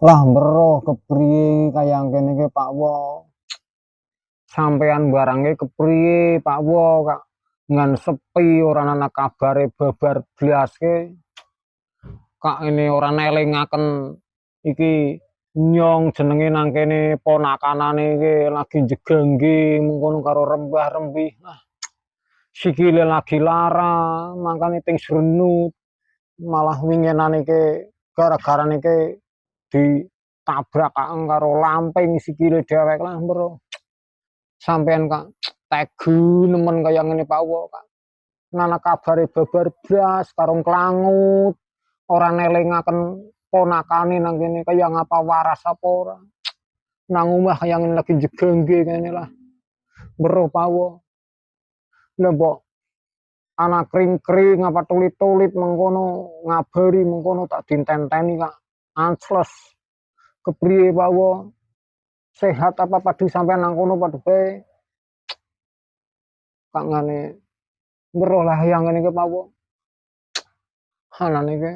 Lah mbero kepriye kaya ngene iki Pak Wo. Sampean barangnya kepriye Pak Wo Kak. Ngan sepi ora ana kabare babar blas ke. Kak ini ora nelingaken iki nyong jenenge nang kene ponakanane iki lagi jegengge mengkono karo rembah-rembih. Ah, sikile lagi lara, makane ting srenut. Malah winginan iki gara-gara niki ditabrak karo lamping sikile dhewek lah bro. Sampean Kak tegu nemen kaya ngene Pak Wo Kak. Nana kabare babar blas karo klangut. Ora nelingaken ponakane nang kene kaya ngapa waras apa ora. Nang omah kaya ngene lagi jegengge kene lah. Bro Pak Wo. Lah mbok anak kring-kring apa tulit-tulit mengkono ngabari mengkono tak ditenteni Kak. Ances. Kepriye Pak Wo? Sehat apa padu sampean nang kono padu bae? Kak ngene weruh lah yang ngene iki Pak Wo. Halan iki